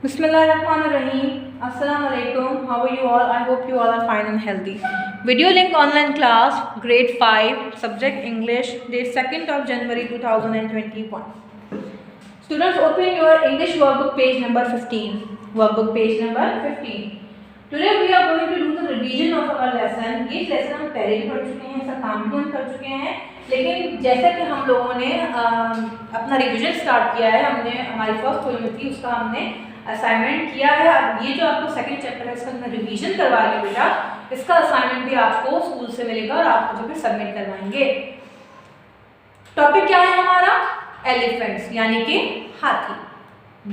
Bismillahirrahmanirrahim. Assalamu alaikum. How are you all? I hope you all are fine and healthy. Video link online class, grade 5, subject English, date 2nd of January 2021. Students, open your English workbook page number 15. Workbook page number 15. Today we are going to do the revision of our lesson. ये lesson हम पहले भी पढ़ चुके हैं, इसका काम भी हम कर चुके हैं, लेकिन जैसा कि हम लोगों ने अपना रिविजन स्टार्ट किया है, हमने हमारी फर्स्ट पोएम थी उसका हमने असाइनमेंट किया है। अब ये जो आपको सेकंड चैप्टर है इसका हमने रिवीजन करवा लिया बेटा, इसका असाइनमेंट भी आपको स्कूल से मिलेगा और आपको जो फिर सबमिट करवाएंगे। टॉपिक क्या है हमारा? एलिफेंट्स, यानी कि हाथी।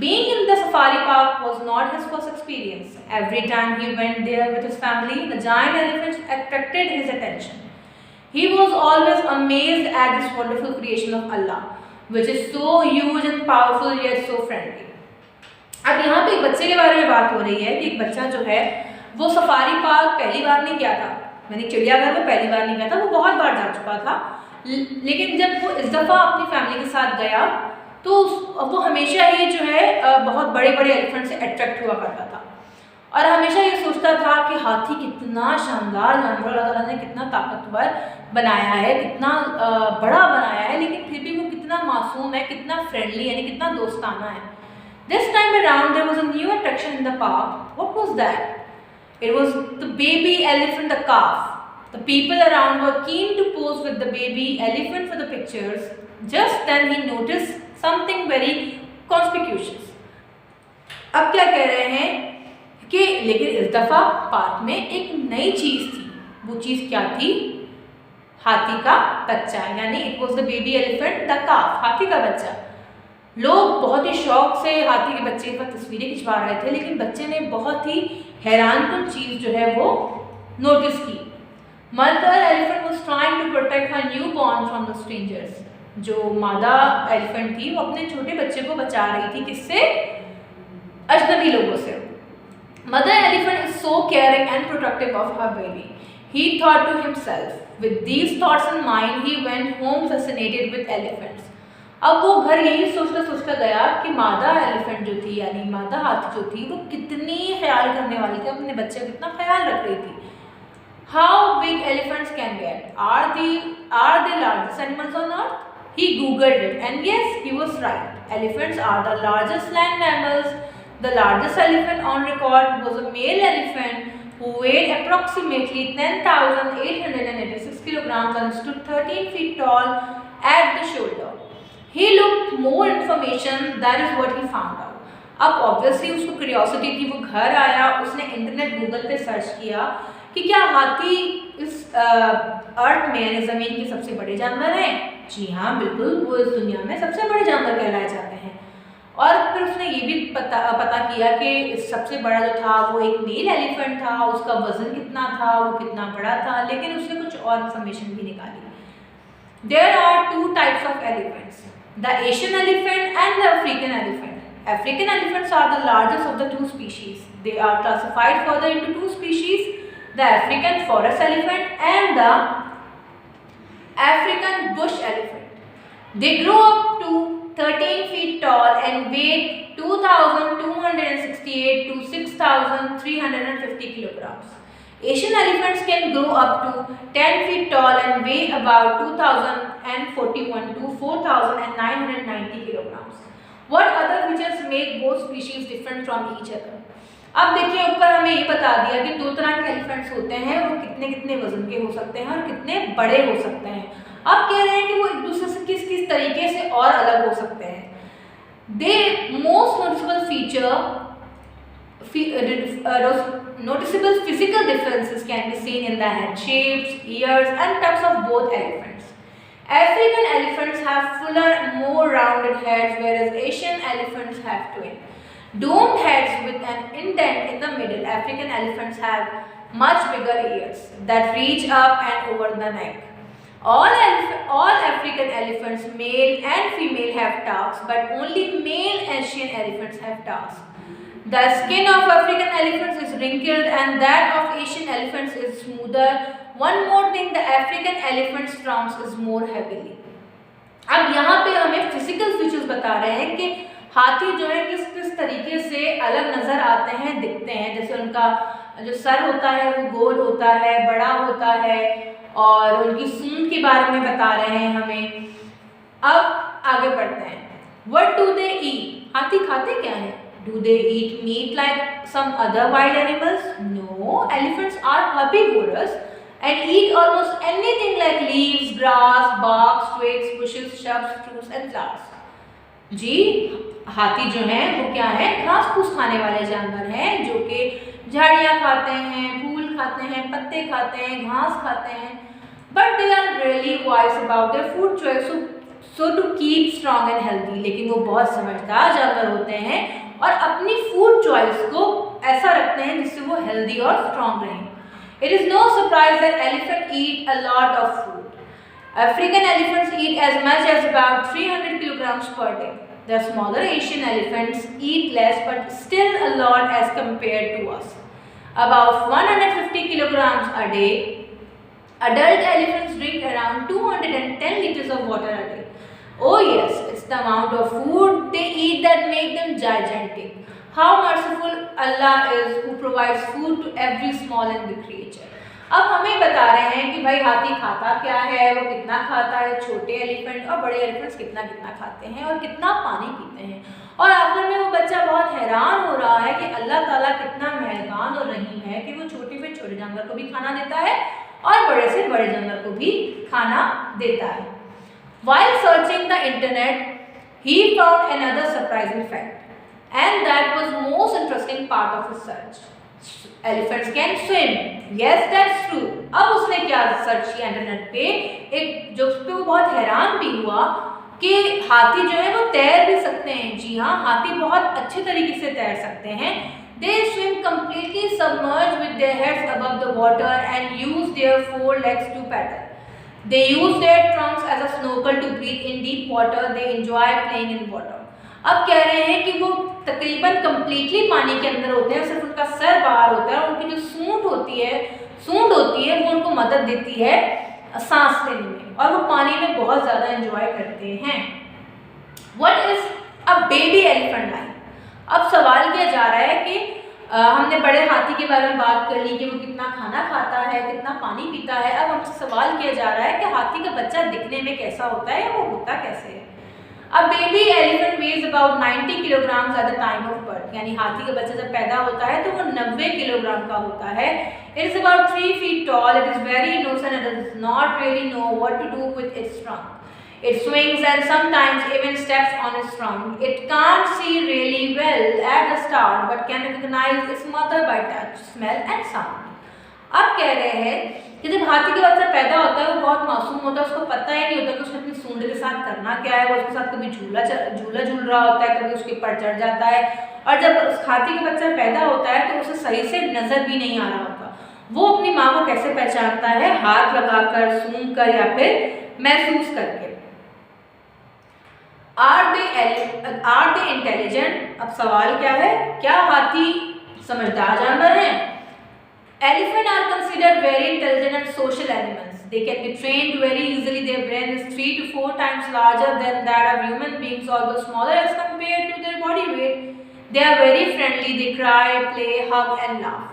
Being in the safari park was not his first experience. Every time he went there with his family, the giant elephants attracted his attention. He was always amazed at this wonderful creation of Allah, which is so huge and powerful yet so friendly. अब यहाँ पे एक बच्चे के बारे में बात हो रही है कि एक बच्चा जो है वो सफारी पार्क पहली बार नहीं गया था, यानी चिड़ियाघर में पहली बार नहीं गया था, वो बहुत बार जा चुका था, लेकिन जब वो इस दफ़ा अपनी फैमिली के साथ गया तो वो हमेशा ही जो है बहुत बड़े बड़े एलिफेंट से अट्रैक्ट हुआ करता था और हमेशा ये सोचता था कि हाथी कितना शानदार जानवर, अल्लाह ताला ने कितना ताकतवर बनाया है, कितना बड़ा बनाया है, लेकिन फिर भी वो कितना मासूम है, कितना फ्रेंडली, यानी कितना दोस्ताना है। This time around there was a new attraction in the park. What was that? It was the baby elephant, the calf. The people around were keen to pose with the baby elephant for the pictures. Just then he noticed something very conspicuous. अब क्या कह रहे हैं कि लेकिन इस दफा park में एक नई चीज थी। वो चीज क्या थी? हाथी का बच्चा, यानी it was the baby elephant the काफ, हाथी का बच्चा। लोग बहुत ही शौक से हाथी के बच्चे पर तस्वीरें खिंचवा रहे थे, लेकिन बच्चे ने बहुत ही हैरानकुन चीज जो है वो नोटिस की। Mother elephant was trying to protect her new born from the strangers. जो मादा एलिफेंट थी वो अपने छोटे बच्चे को बचा रही थी, किससे? अजनबी लोगों से। Mother elephant is so caring and protective of her baby, he thought to himself. With these thoughts in mind he went home fascinated with elephants. अब वो घर यही सोचता सोचता गया कि मादा एलिफेंट जो थी, यानी मादा हाथी जो थी, वो कितनी ख्याल करने वाली थी, अपने बच्चे का कितना ख्याल रख रही थी। How big elephants can get? Are they largest animals on earth? He googled it and yes, he was right. Elephants are the largest land mammals. The largest elephant on record was a male elephant who weighed approximately 10,886 kilograms and stood 13 feet tall at the shoulder. He looked more information, that is what he found out. अब obviously उसको curiosity थी, वो घर आया, उसने internet Google पे search किया कि क्या हाथी इस अर्थ में यानी ज़मीन के सबसे बड़े जानवर हैं? जी हाँ, बिल्कुल, वो इस दुनिया में सबसे बड़े जानवर कहलाए जाते हैं। और फिर उसने ये भी पता किया कि सबसे बड़ा जो था वो एक मेल एलिफेंट था, उसका वजन कितना था, वो कितना बड़ा था, लेकिन उसने कुछ और इन्फॉर्मेशन भी निकाली। There are two types of elephants, the Asian elephant and the African elephant. African elephants are the largest of the two species. They are classified further into two species, the African forest elephant and the African bush elephant. They grow up to 13 feet tall and weigh 2,268 to 6,350 kilograms. Asian elephants can grow up to 10 feet tall and weigh about 2,041 to 4,990 kilograms. What other features make both species different from each other? अब देखिए ऊपर हमें ये बता दिया कि दो तरह के एलिफेंट्स होते हैं, वो कितने कितने वजन के हो सकते हैं और कितने बड़े हो सकते हैं। अब कह रहे हैं कि वो एक दूसरे से किस किस तरीके से और अलग हो सकते हैं। They most noticeable physical differences can be seen in the head shapes, ears and tusk of both elephants. African elephants have fuller, more rounded heads, whereas Asian elephants have twin domed heads with an indent in the middle. African elephants have much bigger ears that reach up and over the neck. All African elephants, male and female, have tusks, but only male Asian elephants have tusks. The skin of African elephants is wrinkled and that of Asian elephants is smoother. One more thing, the African elephant's trunk is more heavily. अब यहाँ पे हमें physical features बता रहे हैं कि हाथी जो है किस किस तरीके से अलग नज़र आते हैं, दिखते हैं। जैसे उनका जो सर होता है वो गोल होता है, बड़ा होता है, और उनकी सूंड के बारे में बता रहे हैं हमें। अब आगे बढ़ते हैं। What do they eat? हाथी खाते क्या है? Do they eat meat like some other wild animals? No, elephants are herbivorous and eat almost anything like leaves, grass, bark, twigs, bushes, shrubs, fruits and flowers. जी, हाथी जो हैं वो क्या है? घास फूस खाने वाले जानवर हैं, जो कि झाड़ियाँ खाते हैं, फूल खाते हैं, पत्ते खाते हैं, घास खाते हैं। But they are really wise about their food choice. So to keep strong and healthy, लेकिन वो बहुत समझदार जानवर होते हैं और अपनी फूड चॉइस को ऐसा रखते हैं जिससे वो हेल्दी और स्ट्रॉन्ग रहें। It is no surprise that elephants eat a lot of food. African elephants eat as much as about 300 kilograms per day. The smaller Asian elephants eat less but still a lot as compared to us. About 150 kilograms a day. Adult elephants drink around 210 liters of water a day. Oh yes, it's the amount of food they eat that make them gigantic. How merciful Allah is who provides food to every small and big creature. अब हमें बता रहे हैं कि भाई हाथी खाता क्या है, वो कितना खाता है, छोटे एलिफेंट और बड़े एलिफेंट्स कितना कितना खाते हैं और कितना पानी पीते हैं। और आखिर में वो बच्चा बहुत हैरान हो रहा है कि अल्लाह ताला कितना मेहरबान और रहीम है कि वो छोटे से छोटे जानवर को भी खाना देता है और बड़े से बड़े जानवर को भी खाना देता है। While searching the internet, he found another surprising fact, and that was most interesting part of his search. Elephants can swim. Yes, that's true. अब उसने क्या सर्च किया इंटरनेट पे, एक जो उस पे वो बहुत हैरान भी हुआ कि हाथी जो है वो तैर भी सकते हैं। जी हाँ, हाथी बहुत अच्छे तरीके से तैर सकते हैं। They swim completely submerged with their heads above the water and use their four legs to paddle. They use their trunks as a snorkel to breathe in deep water. They enjoy playing in water. अब कह रहे हैं कि वो तकरीबन completely पानी के अंदर होते हैं, सिर्फ उनका सर बाहर होता है और उनकी जो सूंड होती है वो उनको मदद देती है सांस लेने में, और वो पानी में बहुत ज़्यादा एंजॉय करते हैं। What is a baby elephant like? अब सवाल किया जा रहा है कि हमने बड़े हाथी के बारे में बात कर ली कि वो कितना खाना खाता है, कितना पानी पीता है। अब हमसे सवाल किया जा रहा है कि हाथी का बच्चा दिखने में कैसा होता है, वो होता कैसे है। अब baby elephant ways about 90 kilograms at the time of birth, यानी हाथी का बच्चा जब पैदा होता है तो वो 90 किलोग्राम का होता है। It is about 3 feet tall. It is very innocent and does not really know what to do with its trunk. It swings and sometimes even steps on its trunk. It can't see really well at the start but can recognize its mother by touch, smell and sound. अब कह रहे हैं कि जब हाथी का बच्चा पैदा होता है वो बहुत मासूम होता है, उसको पता ही नहीं होता कि उसने अपनी सूंड के साथ करना क्या है। वो उसके साथ कभी झूला झूल रहा होता है, कभी उसके ऊपर चढ़ जाता है, और जब उस हाथी का बच्चा पैदा होता है तो उसे सही से नज़र भी नहीं आ रहा होता। वो अपनी माँ को कैसे पहचानता है? हाथ लगाकर, सूंघ कर या फिर महसूस करके। Are they intelligent? अब सवाल क्या है, क्या हाथी समझदार जानवर हैं? Elephants are considered very intelligent and social animals. They can be trained very easily. Their brain is 3 to 4 times larger than that of human beings, although smaller as compared to their body weight. They are very friendly. They cry, play, hug and laugh.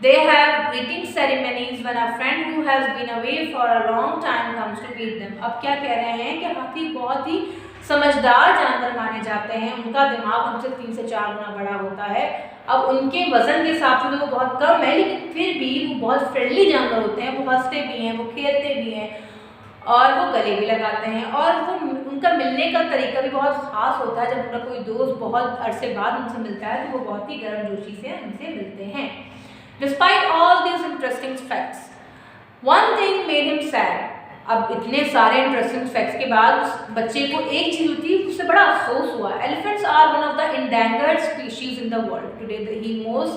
They have greeting ceremonies when a friend who has been away for a long time comes to meet them. अब क्या कह रहे हैं कि हाथी बहुत ही समझदार जानवर माने जाते हैं। उनका दिमाग हमसे 3 से 4 गुना बड़ा होता है। अब उनके वजन के हिसाब से तो वो बहुत कम है, लेकिन फिर भी वो बहुत फ्रेंडली जानवर होते हैं। वो हंसते भी हैं, वो खेलते भी हैं और वो गले भी लगाते हैं, और वो उनका मिलने का तरीका भी बहुत ख़ास होता है। जब उनका कोई दोस्त बहुत अरसे बाद उनसे मिलता है तो वो बहुत ही गर्मजोशी से उनसे मिलते हैं। Despite all these interesting facts, one thing made him sad. अब इतने सारे इंटरेस्टिंग फैक्ट्स के बाद उस बच्चे को एक चीज़ होती है उससे बड़ा अफसोस हुआ। Elephants are one of the endangered species in the world. Today the most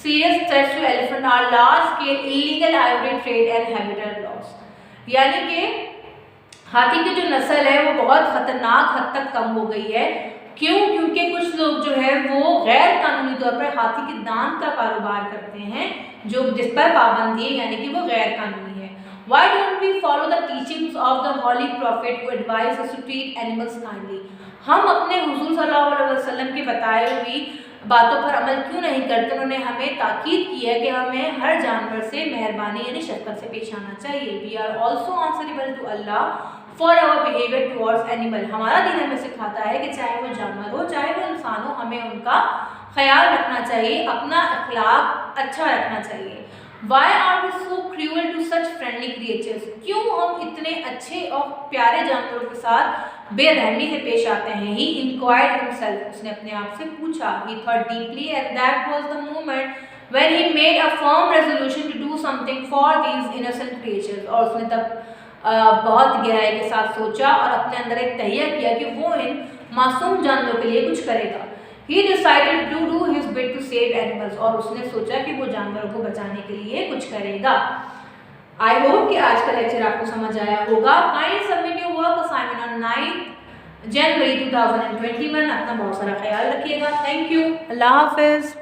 serious threats to elephant are large scale illegal ivory trade and habitat loss. यानी कि हाथी की जो नस्ल है वो बहुत ख़तरनाक हद तक कम हो गई है। क्यों? क्योंकि कुछ लोग जो है वो गैर कानूनी तौर पर हाथी के दांत का कारोबार करते हैं, जो जिस पर पाबंदी है, यानी कि वो गैर कानूनी है। Why don't we follow the teachings of the Holy Prophet who advised us to treat animals kindly? हम अपने हुजूर सल्लल्लाहु अलैहि वसल्लम के बताए हुई बातों पर अमल क्यों नहीं करते। उन्होंने हमें ताकीद की है कि हमें हर जानवर से मेहरबानी यानी शफ़क़त से पेश आना चाहिए। We are also answerable to Allah for our behaviour towards animal. हमारा दीन हमें सिखाता है कि चाहे वो जानवर हो चाहे वो इंसान हो, हमें उनका ख्याल रखना चाहिए, अपना अखलाक अच्छा रखना चाहिए। Why are we so cruel to such friendly creatures? क्यों हम इतने अच्छे और प्यारे जानवरों के साथ बेरहमी से पेश आते हैं। He inquired himself, उसने अपने आप से पूछा। He thought deeply and that was the moment when he made a firm resolution to do something for these innocent creatures। और उसने तब बहुत गहराई के साथ सोचा और अपने अंदर एक तहिया किया कि वो इन मासूम जानवरों के लिए कुछ करेगा। He decided to do his bit to save animals। और उसने सोचा कि वो जानवरों को बचाने के लिए कुछ करेगा। I hope कि आज का लेक्चर आपको समझ आया होगा। Kindly submit your work assignment on 9 जनवरी 2021। अपना बहुत सारा ख्याल रखिएगा। Thank you. अल्लाह हाफिज़।